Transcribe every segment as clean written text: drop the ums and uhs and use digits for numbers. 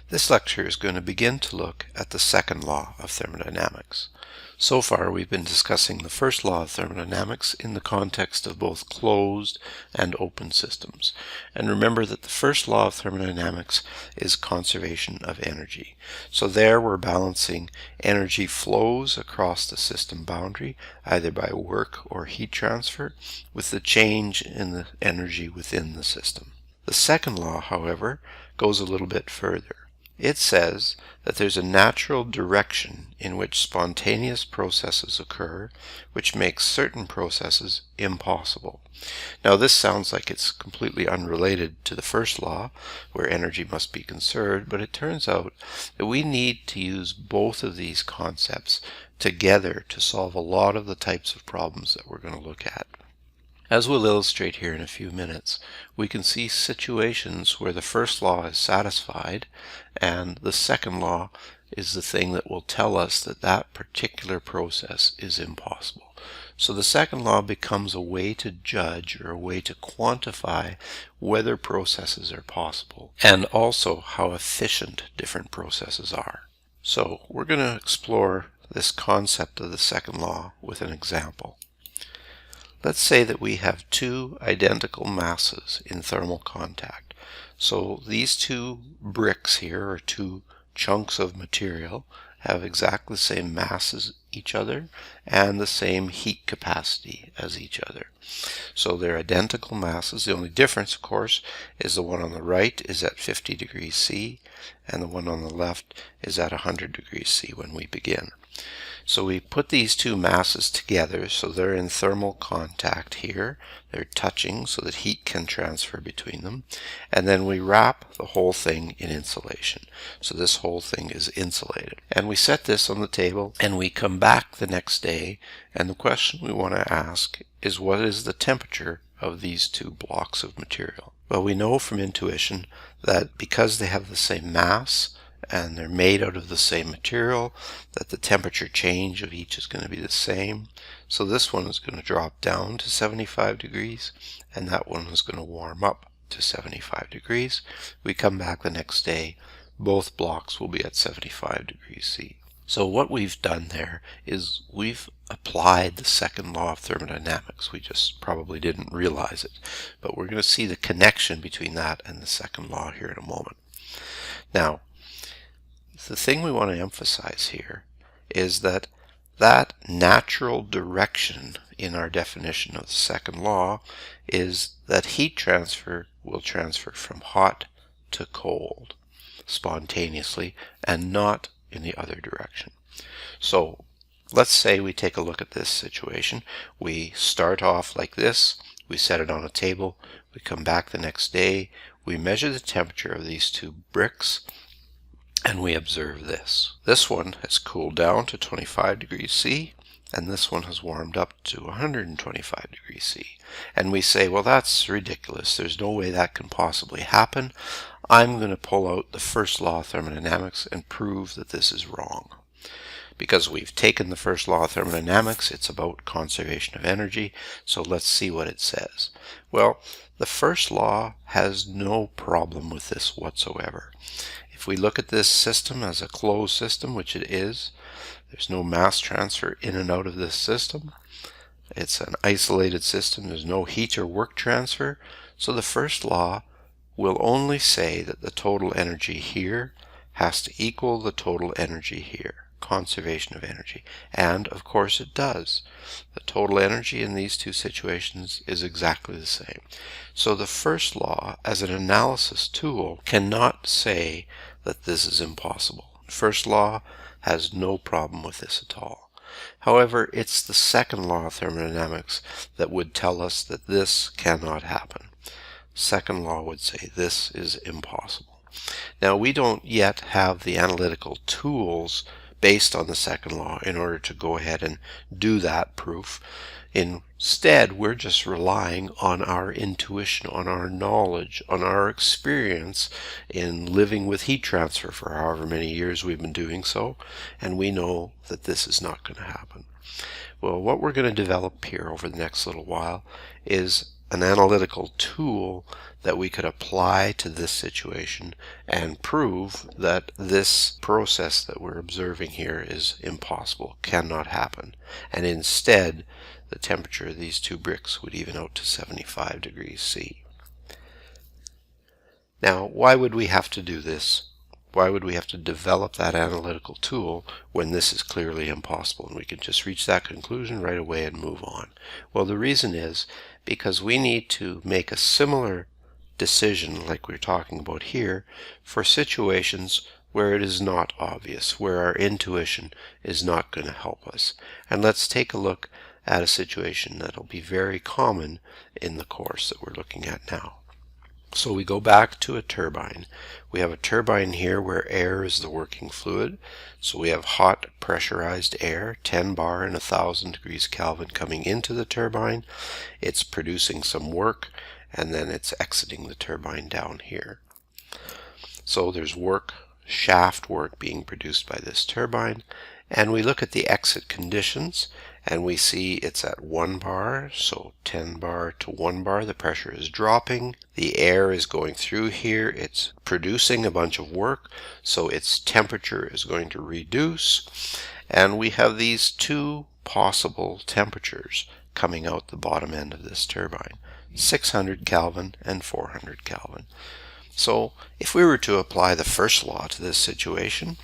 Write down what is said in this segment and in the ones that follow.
This lecture is going to begin to look at the second law of thermodynamics. So far we've been discussing the first law of thermodynamics in the context of both closed and open systems. And remember that the first law of thermodynamics is conservation of energy. So there we're balancing energy flows across the system boundary, either by work or heat transfer, with the change in the energy within the system. The second law, however, goes a little bit further. It says that there's a natural direction in which spontaneous processes occur, which makes certain processes impossible. Now this sounds like it's completely unrelated to the first law, where energy must be conserved, but it turns out that we need to use both of these concepts together to solve a lot of the types of problems that we're going to look at. As we'll illustrate here in a few minutes, we can see situations where the first law is satisfied and the second law is the thing that will tell us that that particular process is impossible. So the second law becomes a way to judge or a way to quantify whether processes are possible and also how efficient different processes are. So we're going to explore this concept of the second law with an example. Let's say that we have two identical masses in thermal contact. So these two bricks here, or two chunks of material, have exactly the same mass as each other and the same heat capacity as each other. So they're identical masses. The only difference, of course, is the one on the right is at 50 degrees C and the one on the left is at 100 degrees C when we begin. So we put these two masses together, so they're in thermal contact here. They're touching so that heat can transfer between them. And then we wrap the whole thing in insulation. So this whole thing is insulated. And we set this on the table and we come back the next day, and the question we want to ask is, what is the temperature of these two blocks of material? Well, we know from intuition that because they have the same mass and they're made out of the same material, that the temperature change of each is going to be the same. So this one is going to drop down to 75 degrees and that one is going to warm up to 75 degrees. We come back the next day, both blocks will be at 75 degrees C. So what we've done there is we've applied the second law of thermodynamics. We just probably didn't realize it, but we're going to see the connection between that and the second law here in a moment. Now, the thing we want to emphasize here is that that natural direction in our definition of the second law is that heat transfer will transfer from hot to cold spontaneously and not in the other direction. So let's say we take a look at this situation. We start off like this, we set it on a table, we come back the next day, we measure the temperature of these two bricks, and we observe this. This one has cooled down to 25 degrees C, and this one has warmed up to 125 degrees C. And we say, well, that's ridiculous. There's no way that can possibly happen. I'm going to pull out the first law of thermodynamics and prove that this is wrong. Because we've taken the first law of thermodynamics, it's about conservation of energy, so let's see what it says. Well, the first law has no problem with this whatsoever. If we look at this system as a closed system, which it is, there's no mass transfer in and out of this system. It's an isolated system. There's no heat or work transfer. So the first law will only say that the total energy here has to equal the total energy here. Conservation of energy. And of course it does. The total energy in these two situations is exactly the same. So the first law, as an analysis tool, cannot say that this is impossible. First law has no problem with this at all. However, it's the second law of thermodynamics that would tell us that this cannot happen. Second law would say this is impossible. Now, we don't yet have the analytical tools based on the second law in order to go ahead and do that proof. Instead, we're just relying on our intuition, on our knowledge, on our experience in living with heat transfer for however many years we've been doing so, and we know that this is not going to happen. Well, what we're going to develop here over the next little while is an analytical tool that we could apply to this situation and prove that this process that we're observing here is impossible, cannot happen. And instead, the temperature of these two bricks would even out to 75 degrees C. Now, why would we have to do this? Why would we have to develop that analytical tool when this is clearly impossible and we can just reach that conclusion right away and move on? Well, the reason is because we need to make a similar decision like we're talking about here for situations where it is not obvious, where our intuition is not going to help us. And let's take a look at a situation that'll be very common in the course that we're looking at now. So we go back to a turbine. We have a turbine here where air is the working fluid. So we have hot pressurized air, 10 bar and 1000 degrees Kelvin coming into the turbine. It's producing some work and then it's exiting the turbine down here. So there's work, shaft work being produced by this turbine. And we look at the exit conditions and we see it's at 1 bar, so 10 bar to 1 bar, the pressure is dropping. The air is going through here, it's producing a bunch of work, so its temperature is going to reduce. And we have these two possible temperatures coming out the bottom end of this turbine, 600 Kelvin and 400 Kelvin. So if we were to apply the first law to this situation,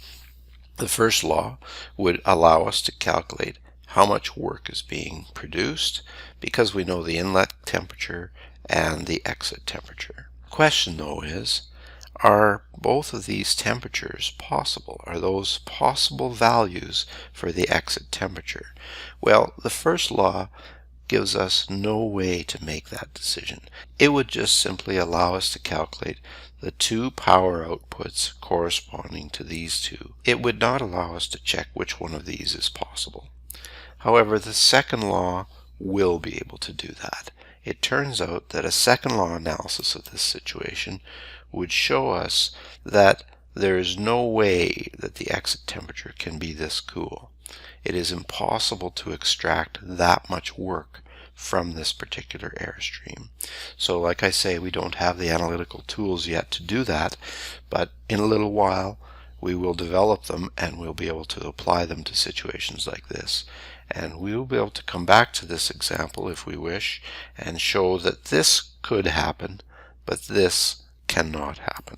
the first law would allow us to calculate how much work is being produced because we know the inlet temperature and the exit temperature. The question though is, are both of these temperatures possible? Are those possible values for the exit temperature? Well, the first law gives us no way to make that decision. It would just simply allow us to calculate the two power outputs corresponding to these two. It would not allow us to check which one of these is possible. However, the second law will be able to do that. It turns out that a second law analysis of this situation would show us that there is no way that the exit temperature can be this cool. It is impossible to extract that much work from this particular airstream. So like I say, we don't have the analytical tools yet to do that, but in a little while we will develop them and we'll be able to apply them to situations like this. And we will be able to come back to this example if we wish and show that this could happen, but this cannot happen.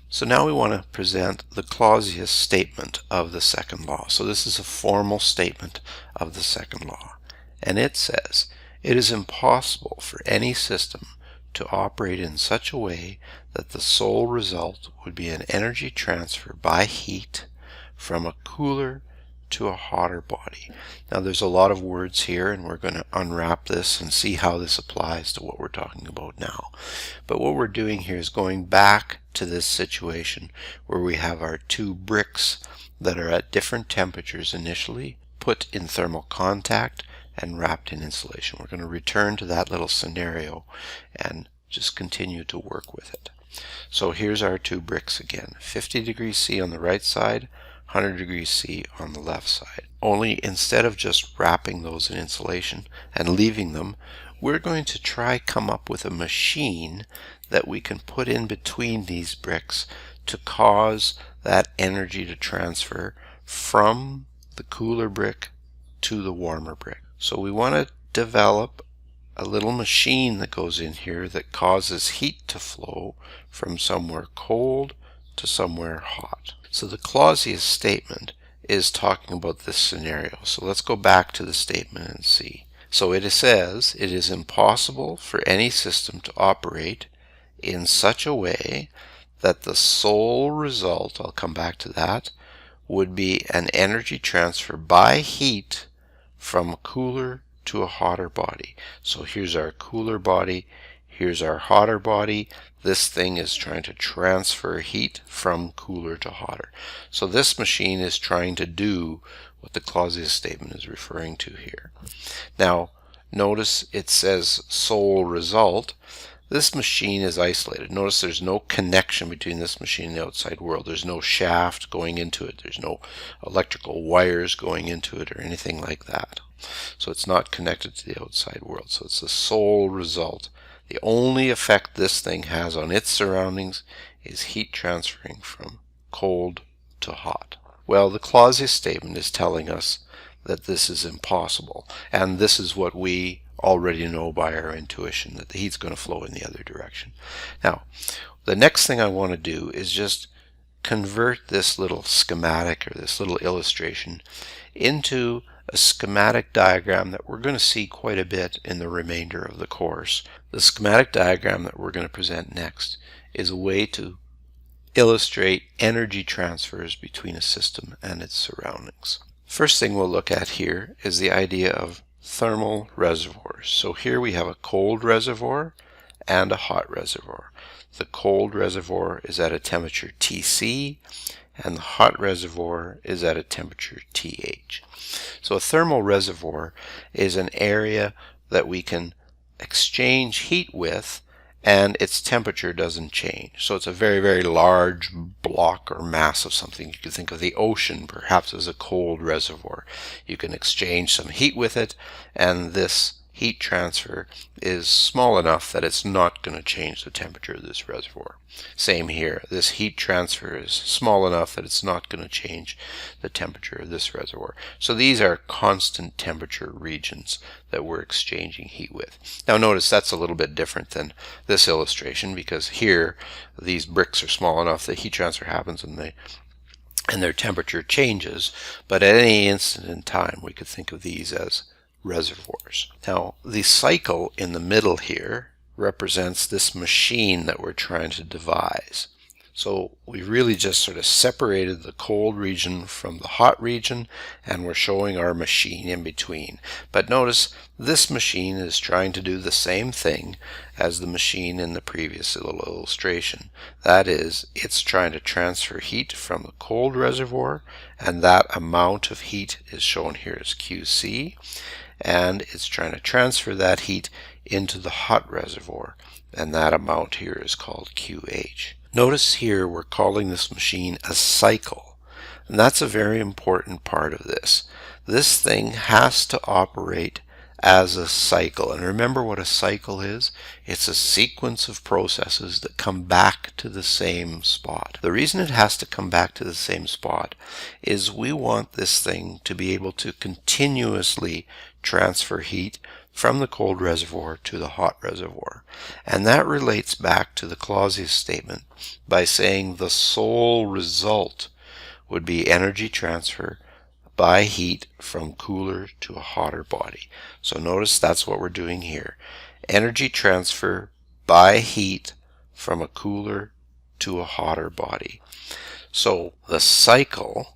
So now we want to present the clausius statement of the second law. So this is a formal statement of the second law. And it says, it is impossible for any system to operate in such a way that the sole result would be an energy transfer by heat from a cooler to a hotter body. Now there's a lot of words here and we're going to unwrap this and see how this applies to what we're talking about now. But what we're doing here is going back to this situation where we have our two bricks that are at different temperatures initially, put in thermal contact and wrapped in insulation. We're going to return to that little scenario and just continue to work with it. So here's our two bricks again, 50 degrees C on the right side, 100 degrees C on the left side. Only instead of just wrapping those in insulation and leaving them, we're going to try come up with a machine that we can put in between these bricks to cause that energy to transfer from the cooler brick to the warmer brick. So we want to develop a little machine that goes in here that causes heat to flow from somewhere cold to somewhere hot. So the clausius statement is talking about this scenario. So let's go back to the statement and see. So it says, it is impossible for any system to operate in such a way that the sole result, I'll come back to that, would be an energy transfer by heat from a cooler to a hotter body. So here's our cooler body, here's our hotter body. This thing is trying to transfer heat from cooler to hotter. So this machine is trying to do what the clausius statement is referring to here. Now, notice it says sole result. This machine is isolated. Notice there's no connection between this machine and the outside world. There's no shaft going into it. There's no electrical wires going into it or anything like that. So it's not connected to the outside world. So it's the sole result. The only effect this thing has on its surroundings is heat transferring from cold to hot. Well, the clausius statement is telling us that this is impossible. And this is what we already know by our intuition, that the heat's going to flow in the other direction. Now, the next thing I want to do is just convert this little schematic or this little illustration into a schematic diagram that we're going to see quite a bit in the remainder of the course. The schematic diagram that we're going to present next is a way to illustrate energy transfers between a system and its surroundings. First thing we'll look at here is the idea of thermal reservoirs. So here we have a cold reservoir and a hot reservoir. The cold reservoir is at a temperature Tc, and the hot reservoir is at a temperature Th. So a thermal reservoir is an area that we can exchange heat with and its temperature doesn't change. So it's a very, very large block or mass of something. You could think of the ocean perhaps as a cold reservoir. You can exchange some heat with it, and this heat transfer is small enough that it's not going to change the temperature of this reservoir. Same here. This heat transfer is small enough that it's not going to change the temperature of this reservoir. So these are constant temperature regions that we're exchanging heat with. Now notice that's a little bit different than this illustration, because here these bricks are small enough that heat transfer happens and their temperature changes, but at any instant in time we could think of these as reservoirs. Now the cycle in the middle here represents this machine that we're trying to devise. So we really just sort of separated the cold region from the hot region, and we're showing our machine in between. But notice this machine is trying to do the same thing as the machine in the previous little illustration. That is, it's trying to transfer heat from the cold reservoir, and that amount of heat is shown here as QC, and it's trying to transfer that heat into the hot reservoir, and that amount here is called QH. Notice here we're calling this machine a cycle, and that's a very important part of this. This thing has to operate as a cycle, and remember what a cycle is? It's a sequence of processes that come back to the same spot. The reason it has to come back to the same spot is we want this thing to be able to continuously transfer heat from the cold reservoir to the hot reservoir. And that relates back to the clausius statement by saying the sole result would be energy transfer by heat from cooler to a hotter body. So notice that's what we're doing here. Energy transfer by heat from a cooler to a hotter body. So the cycle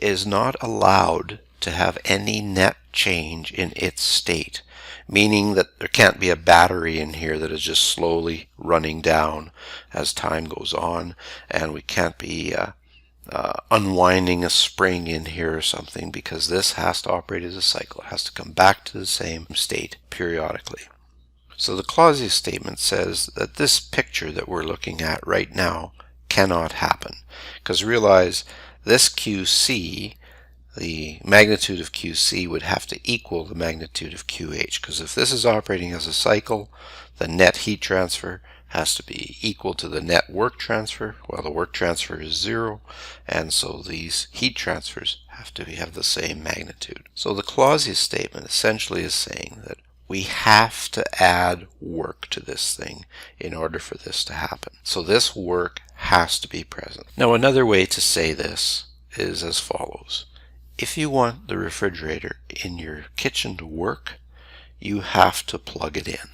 is not allowed to have any net change in its state, meaning that there can't be a battery in here that is just slowly running down as time goes on, and we can't be unwinding a spring in here or something, because this has to operate as a cycle. It has to come back to the same state periodically. So the clausius statement says that this picture that we're looking at right now cannot happen, because realize this QC, the magnitude of QC, would have to equal the magnitude of QH, because if this is operating as a cycle, the net heat transfer has to be equal to the net work transfer. Well, the work transfer is 0, and so these heat transfers have to have the same magnitude. So the clausius statement essentially is saying that we have to add work to this thing in order for this to happen. So this work has to be present. Now another way to say this is as follows. If you want the refrigerator in your kitchen to work, you have to plug it in.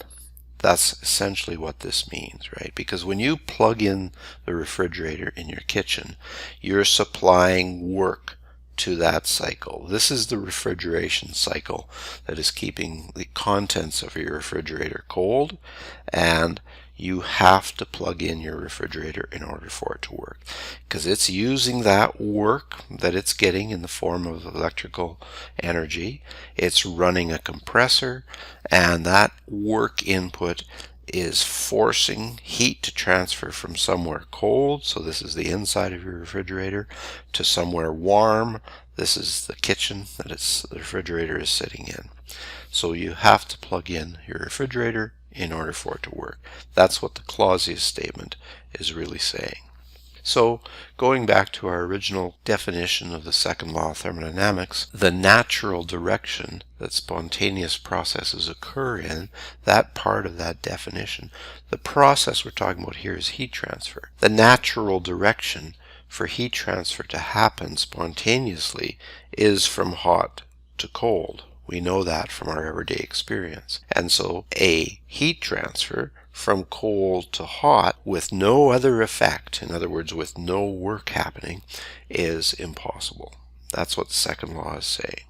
That's essentially what this means, right? Because when you plug in the refrigerator in your kitchen, you're supplying work to that cycle. This is the refrigeration cycle that is keeping the contents of your refrigerator cold, and you have to plug in your refrigerator in order for it to work, because it's using that work that it's getting in the form of electrical energy. It's running a compressor, and that work input is forcing heat to transfer from somewhere cold, so this is the inside of your refrigerator, to somewhere warm. This is the kitchen that the refrigerator is sitting in. So you have to plug in your refrigerator in order for it to work. That's what the clausius statement is really saying. So, going back to our original definition of the second law of thermodynamics, the natural direction that spontaneous processes occur in, that part of that definition, the process we're talking about here is heat transfer. The natural direction for heat transfer to happen spontaneously is from hot to cold. We know that from our everyday experience. And so a heat transfer from cold to hot with no other effect, in other words with no work happening, is impossible. That's what the second law is saying.